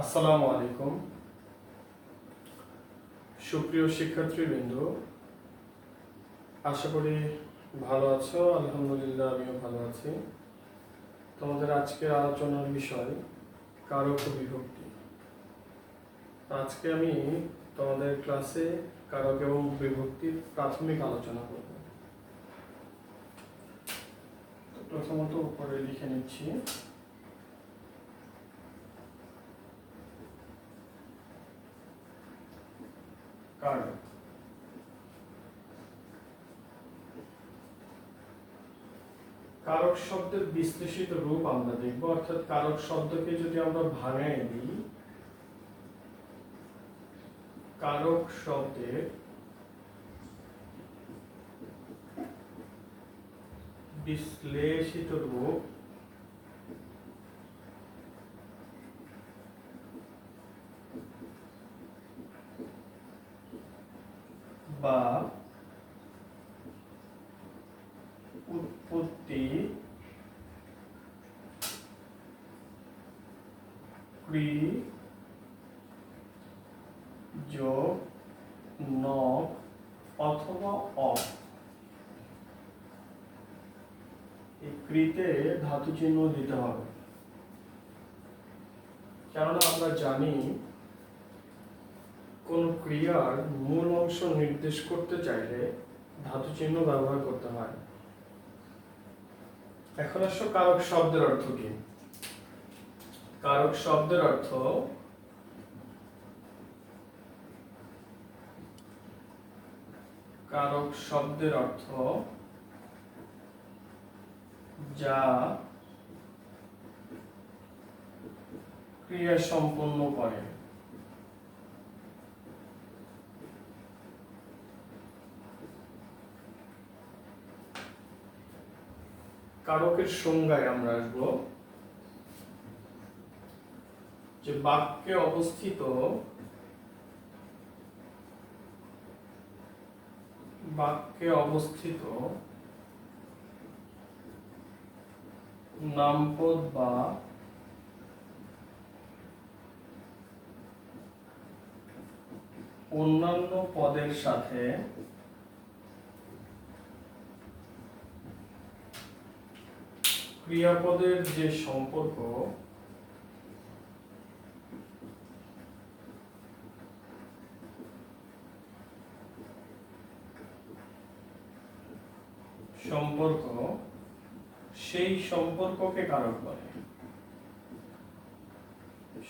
আসসালামু আলাইকুম সুপ্রিয় শিক্ষার্থীবৃন্দ, আশা করি ভালো আছো। আলহামদুলিল্লাহ, আমিও ভালো আছি। তোমাদের আজকের আলোচনার বিষয় কারক ও বিভক্তি। আজকে আমি তোমাদের ক্লাসে কারক এবং বিভক্তির প্রাথমিক আলোচনা করব। প্রথমত উপরে লিখে নিচ্ছি কারক। কারক শব্দের বিশ্লেষিত রূপ আমরা দেখব, অর্থাৎ কারক শব্দকে যদি আমরা ভাঙায় দিই, কারক শব্দের বিশ্লেষিত রূপ বা উৎপত্তি ক্রি যোগ নক অথবা অফ। এই ক্রিতে ধাতু চিহ্ন দিতে হবে, কেননা আমরা জানি কোন ক্রিয়ার মূল অংশ নির্দেশ করতে চাইলে ধাতু চিহ্ন ব্যবহার করতে হয়। এখন আসো কারক শব্দের অর্থ কি। কারক শব্দের অর্থ কারক শব্দের অর্থ যা ক্রিয়া সম্পন্ন করে। কারকের সংজ্ঞায় আমরা আসবো যে বাক্যে অবস্থিত নামপদ বা অন্যান্য পদের সাথে ক্রিয়াপদের যে সম্পর্ক সেই সম্পর্ককে কারক বলে।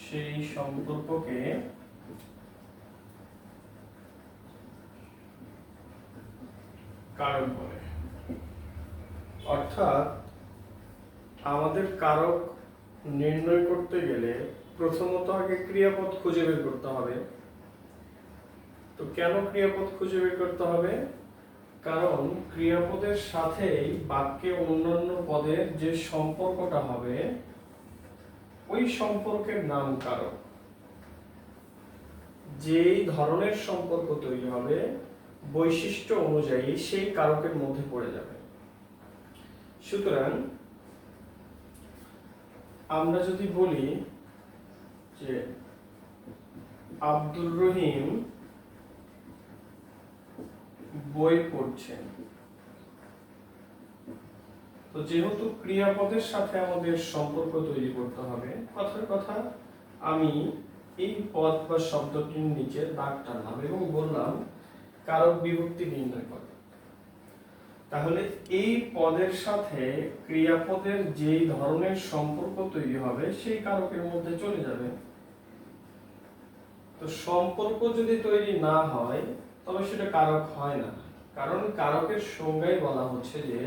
সেই সম্পর্ককে কারক বলে। অর্থাৎ আমাদের কারক নির্ণয় করতে গেলে প্রথমত আগে ক্রিয়াপদ খুঁজে বের করতে হবে। তো কেন ক্রিয়াপদ খুঁজে বের করতে হবে? কারণ ক্রিয়াপদের সাথেই বাক্যে অন্যান্য পদের যে সম্পর্কটা হবে ওই সম্পর্কের নাম কারক। যেই ধরনের সম্পর্ক তৈরি হবে বৈশিষ্ট্য অনুযায়ী সেই কারকের মধ্যে পড়ে যাবে। সুতরাং আমরা যদি বলি যে আব্দুর রহিম বই পড়ছেন, তো যেহেতু ক্রিয়াপদের সাথে আমাদের সম্পর্ক তৈরি করতে হবে, কথার কথা আমি এই পদ বা শব্দটির নিচে দাগ টানলাম এবং বললাম কারক বিভক্তি নির্ণয় করো। তাহলে এই পদের সাথে ক্রিয়াপদের যেই ধরনের সম্পর্ক তৈরি হবে সেই কারকের মধ্যে চলে যাবে। তো সম্পর্ক যদি তৈরি না হয় তবে সেটা কারক হয় না, কারণ কারকের সংজ্ঞায় বলা হচ্ছে যে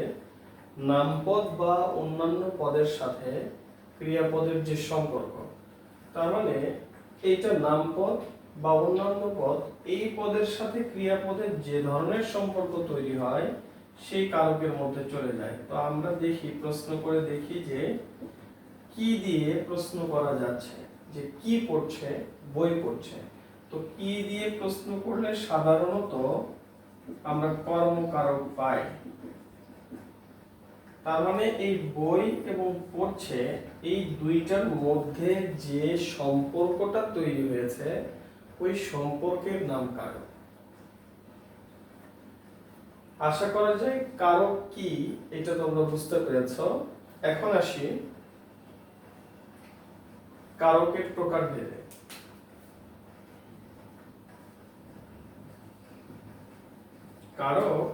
নামপদ বা অন্যান্য পদের সাথে ক্রিয়াপদের যে সম্পর্ক, তার মানে এইটা নামপদ বা অন্যান্য পদ, এই পদের সাথে ক্রিয়াপদের যে ধরনের সম্পর্ক তৈরি হয় সেই কারকের মধ্যে চলে যায়। তো আমরা দেখি, প্রশ্ন করে দেখি যে কি দিয়ে প্রশ্ন করা যাচ্ছে। যে কি পড়ছে? বই পড়ছে। তো কি দিয়ে প্রশ্ন করলে সাধারণত আমরা কর্মকারক পাই। তার মানে এই বই এবং পড়ছে, এই দুইটার মধ্যে যে সম্পর্কটা তৈরি হয়েছে ওই সম্পর্কের নাম কারক। আশা করা যায় কারক কি এটা তোমরা বুঝতে পেরেছো। এখন আসি কারকের প্রকারভেদে। কারক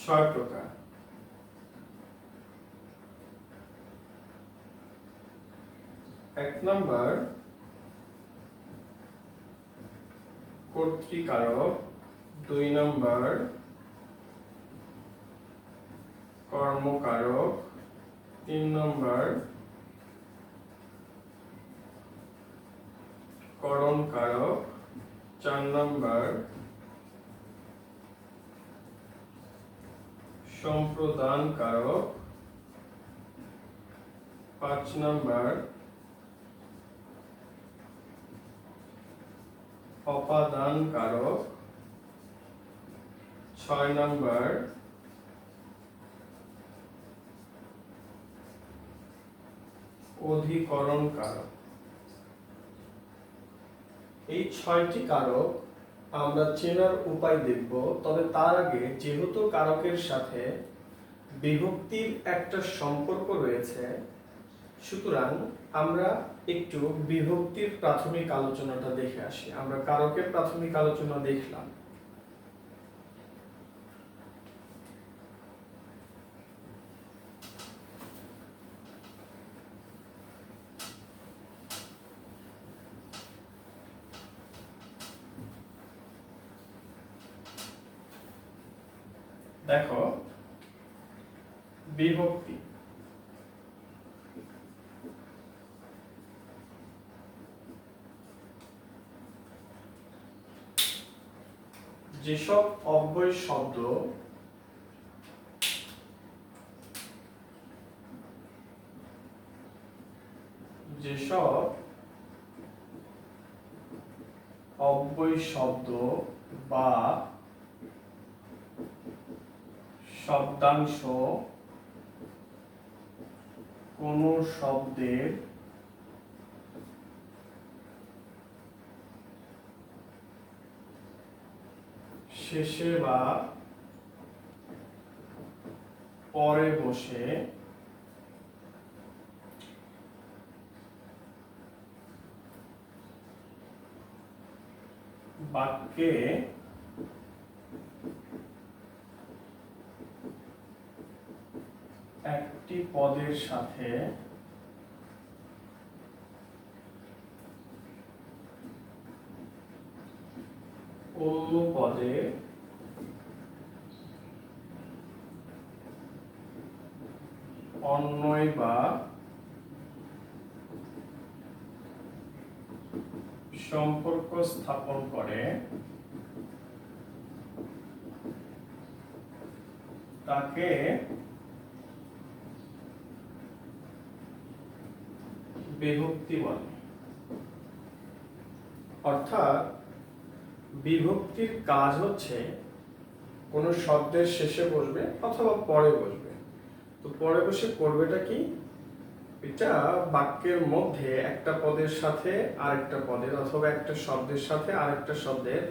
6 প্রকার। এক নাম্বার কর্তৃকারক, 2 নাম্বার কর্মকারক, 3 নাম্বার করণকারক, 4 নাম্বার সম্প্রদান কারক, 5 নাম্বার অপাদান কারক, 6 নাম্বার অধিকরণ কারক। এই 6টি কারক আমরা চেনার উপায় দেখব। তবে তার আগে যেহেতু কারকের সাথে বিভক্তির একটা সম্পর্ক রয়েছে, সুতরাং আমরা একটু বিভক্তির প্রাথমিক আলোচনাটা দেখে আসি। আমরা কারকের প্রাথমিক আলোচনা দেখলাম। দেখো বিভক্তি, যেসব অব্যয় শব্দ বা শব্দাংশ কোন শব্দের শেষে বা পরে বসে বাক্যে একটি পদের সাথে অন্য পদে অন্বয় বা সম্পর্ক স্থাপন করে তাকে বিভক্তি বলে। অর্থাৎ বিভক্তির কাজ হচ্ছে কোন শব্দের শেষে বসবে অথবা পরে বসবে। তো পরে বসে করবেটা কি? এটা বাক্যের মধ্যে একটা পদের সাথে আরেকটা পদের অথবা একটা শব্দের সাথে আরেকটা শব্দের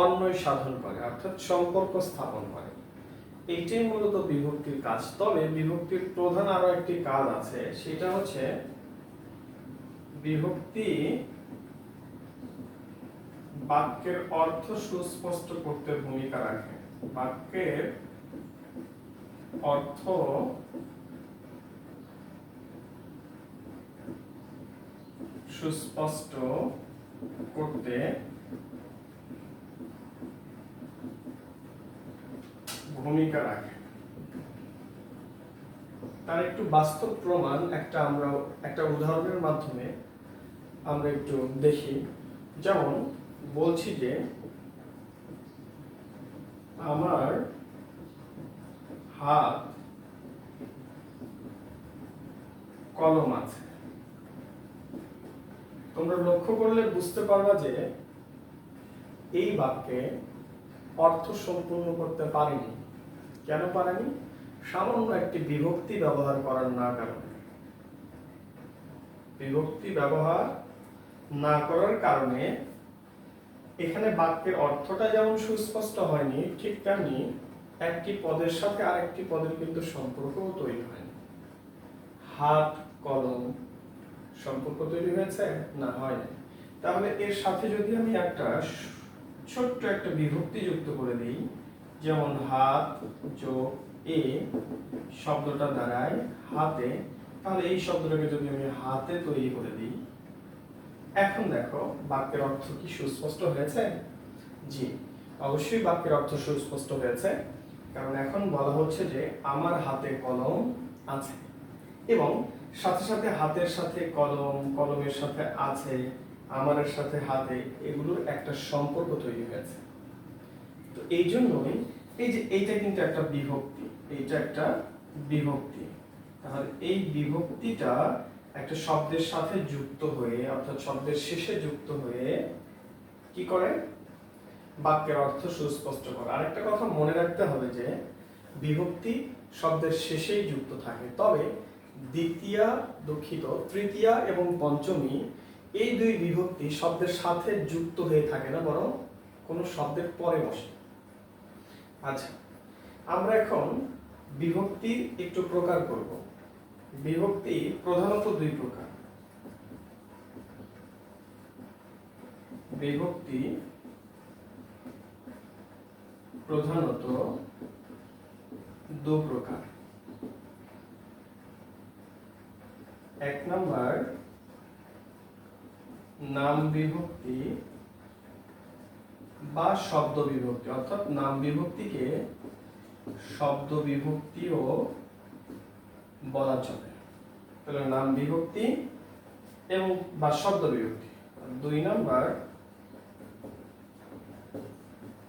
অন্বয় সাধন করে, অর্থাৎ সম্পর্ক স্থাপন করে। এইটাই মূলত বিভক্তির কাজ। তবে বিভক্তির প্রধান আরো একটি কাজ আছে, সেটা হচ্ছে বিভক্তি বাক্যের অর্থ সুস্পষ্ট করতে ভূমিকা রাখে। বাক্যের অর্থ সুস্পষ্ট করতে ভূমিকা রাখে। তার একটু বাস্তব প্রমাণ আমরা একটা উদাহরণের মাধ্যমে আমরা একটু দেখি। যেমন বলছি যে আমার হাত কলম আছে। তোমরা লক্ষ্য করলে বুঝতে পারবা যে এই বাক্যে অর্থ সম্পূর্ণ করতে পারিনি। কেন পারেনি? সামান্য একটি বিভক্তি ব্যবহার করার না কারণে। বিভক্তি ব্যবহার না করার কারণে এখানে বাক্যের অর্থটা যেমন সুস্পষ্ট হয়নি, ঠিক তেমনি একটি পদের সাথে আরেকটি পদের কিন্তু সম্পর্কও তৈরি হয়নি। হাত কলম সম্পর্ক তৈরি হয়েছে না? হয়নি। তাহলে এর সাথে যদি আমি একটা ছোট্ট একটা বিভক্তি যুক্ত করে দিই, যেমন হাত যোগ এ শব্দটা দাঁড়ায় হাতে, তাহলে এই শব্দটাকে যদি আমি হাতে তৈরি করে দিই, এখন দেখো বাক্যের অর্থ কি সুস্পষ্ট হয়েছে? জি, অবশ্যই বাক্যের অর্থ সুস্পষ্ট হয়েছে, কারণ এখন বলা হচ্ছে যে আমার হাতে কলম আছে, এবং সাথে সাথে হাতের সাথে কলম, কলমের সাথে আছে, আমারের সাথে হাতে, এগুলোর একটা সম্পর্ক তৈরি হয়েছে। তো এই জন্যই এই যে এইটা কিন্তু একটা বিভক্তি, এইটা একটা বিভক্তি। তাহলে এই বিভক্তিটা একটা শব্দের সাথে যুক্ত হয়ে, অর্থাৎ শব্দের শেষে যুক্ত হয়ে কি করে? বাক্যের অর্থ সুস্পষ্ট করে। আরেকটা কথা মনে রাখতে হবে যে বিভক্তি শব্দের শেষেই যুক্ত থাকে, তবে দ্বিতীয়া, দুঃখিত, তৃতীয়া এবং পঞ্চমী এই দুই বিভক্তি শব্দের সাথে যুক্ত হয়ে থাকে না, বরং কোনো শব্দের পরে বসে। আচ্ছা, আমরা এখন বিভক্তি একটু প্রকার করব। বিভক্তি প্রধানত দুই প্রকার। বিভক্তি প্রধানত দু প্রকার। এক নাম্বার নাম বিভক্তি বা শব্দ বিভক্তি, অর্থাৎ নাম বিভক্তিকে শব্দ বিভক্তিও বলা চলে। তাহলে নাম বিভক্তি এবং বা শব্দ বিভক্তি। দুই নাম্বার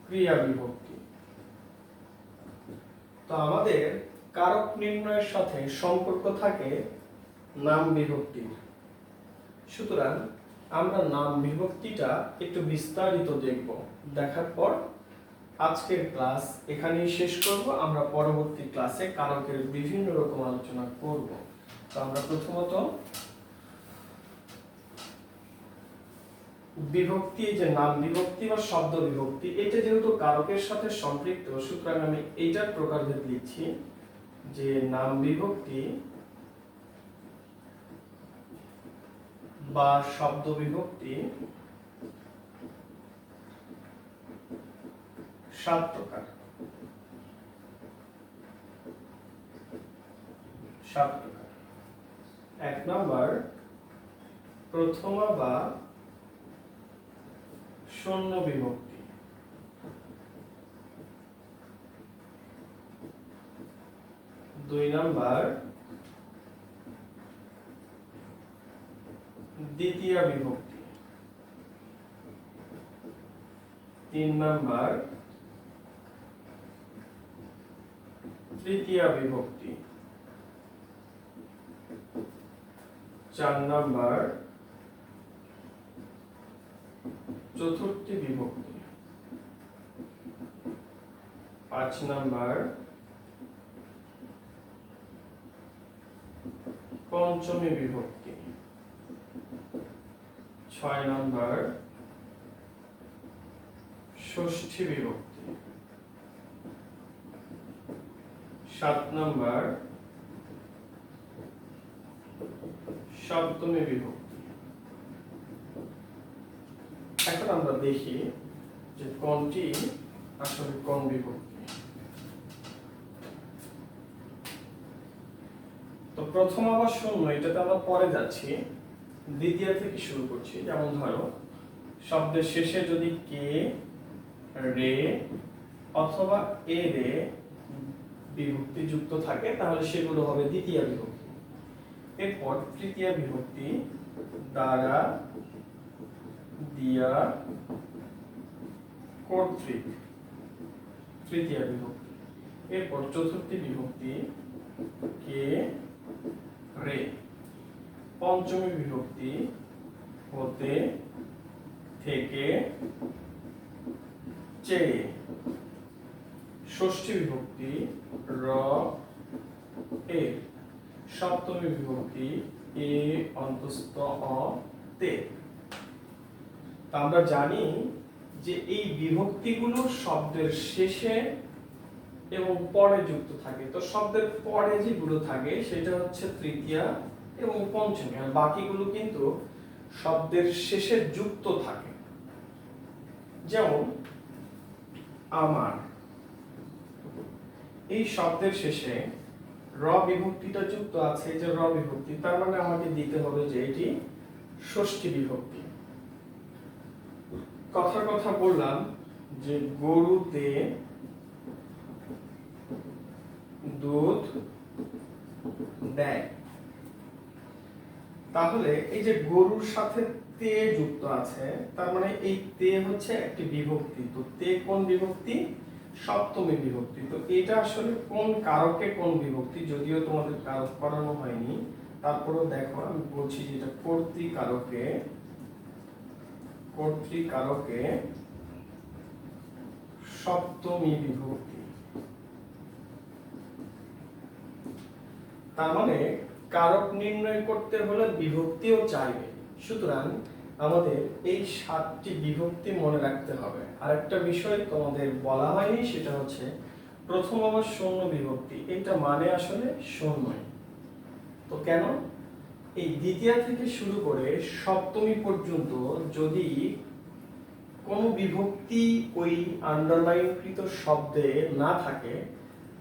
ক্রিয়া বিভক্তি। তো আমাদের কারক নির্ণয়ের সাথে সম্পর্ক থাকে নাম বিভক্তির। সুতরাং আমরা নাম বিভক্তিটা একটু বিস্তারিত দেখব। দেখার পর আজকের ক্লাস এখানেই শেষ করব। আমরা পরবর্তী ক্লাসে কারকের বিভিন্ন রকম আলোচনা করব। তো আমরা প্রথমত বিভক্তি, যে নাম বিভক্তি বা শব্দ বিভক্তি, এটা যেহেতু কারকের সাথে সম্পৃক্ত, সুতরাং আমি এইটার প্রকারভেদ লিখছি যে নাম বিভক্তি বা শব্দ বিভক্তি 7 প্রকার। 7 প্রকার। 1 নাম্বার প্রথমা বা শূন্য বিভক্তি। 2 নাম্বার দ্বিতীয়া বিভক্তি। 3 নাম্বার তৃতীয়া বিভক্তি। 4 নাম্বার চতুর্থী বিভক্তি। 5 নাম্বার পঞ্চমী বিভক্তি। 6 নাম্বার ষষ্ঠী বিভক্তি। 7 নাম্বার সপ্তমী বিভক্তি। এখন আমরা দেখি যে কোনটি আসলে কোন বিভক্তি। তো প্রথম আবার শূন্য, এটাতে আমরা পরে যাচ্ছি, দ্বিতীয় থেকে শুরু করছি। যেমন ধরো শব্দের শেষে যদি কে, রে অথবা এ রে বিভক্তি যুক্ত থাকে, তাহলে সেগুলো হবে দ্বিতীয় বিভক্তি। এরপর তৃতীয় বিভক্তি দ্বারা, দিয়া, কর্তৃক, তৃতীয় বিভক্তি। এরপর চতুর্থী বিভক্তি কে, রে। পঞ্চমী বিভক্তি হতে, থেকে, চেয়ে। ষষ্ঠী বিভক্তি র এর সপ্তমী বিভক্তি এ অন্তস্থ অ তে। তা আমরা জানি যে এই বিভক্তিগুলো শব্দের শেষে এবং পরে যুক্ত থাকে। তো শব্দের পরে যেগুলো থাকে সেটা হচ্ছে তৃতীয়া এবং পঞ্চমী, আর বাকিগুলো কিন্তু শব্দের শেষে যুক্ত থাকে। যেমন আমার, এই শব্দের শেষে র বিভক্তিটা যুক্ত আছে, যে র বিভক্তি, তার মানে আমাকে দিতে হবে যে এটি ষষ্ঠী বিভক্তি। কথার কথা বললাম যে গরুতে দুধ দেয়, তাহলে এই যে গরুর সাথে তে যুক্ত আছে, তার মানে এই তে হচ্ছে একটি বিভক্তি। তো তে কোন বিভক্তি? সপ্তমী বিভক্তি। তো এটা আসলে কোন কারকে কোন বিভক্তি, যদিও তোমাদের কারক করানো হয়নি, তারপরেও দেখো আমি বলছি যে এটা কর্তৃকারকে সপ্তমী বিভক্তি। তার মানে কারক নির্ণয় করতে হলে বিভক্তিও চাইবে। সুতরাং আমাদের এই 7টি বিভক্তি মনে রাখতে হবে। আরেকটা বিষয় তোমাদের বলা হয়নি, সেটা হচ্ছে প্রথম আবার শূন্য বিভক্তি। এটা মানে আসলে শূন্যই। তো কেন? এই দ্বিতীয়া থেকে শুরু করে সপ্তমী পর্যন্ত যদি কোনো বিভক্তি ওই আন্ডারলাইনকৃত শব্দে না থাকে,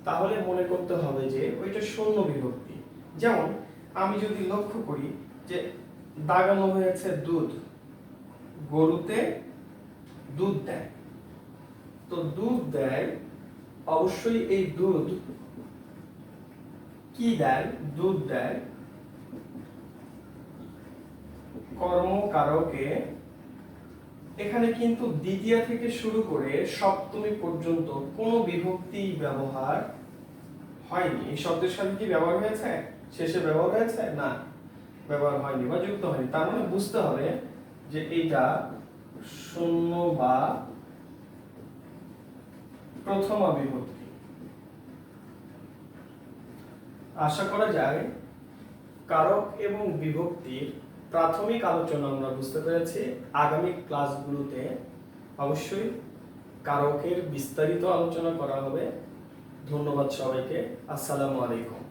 তাহলে মনে করতে হবে যে ওইটা শূন্য বিভক্তি। যেমন আমি যদি লক্ষ্য করি যে দাগানো হয়েছে দুধ, গরুতে দুধ দেয়। তো দুধ দেয়, অবশ্যই এই দুধ কি দেয়? দুধ দেয় কর্মকারকে। এখানে কিন্তু দ্বিতীয়া থেকে শুরু করে সপ্তমী পর্যন্ত কোনো বিভক্তি ব্যবহার হয়নি। এই শব্দের সাথে কি ব্যবহার হয়েছে? শেষে ব্যবহার হয়েছে? না, ব্যবহার হয়নি বা যুক্ত হয়নি। তার মানে বুঝতে হবে যে এটা শূন্য বা প্রথমা বিভক্তি। আশা করা যায় কারক এবং বিভক্তির প্রাথমিক আলোচনা আমরা বুঝতে পেরেছি। আগামী ক্লাসগুলোতে অবশ্যই কারকের বিস্তারিত আলোচনা করা হবে। ধন্যবাদ সবাইকে। আসসালামু আলাইকুম।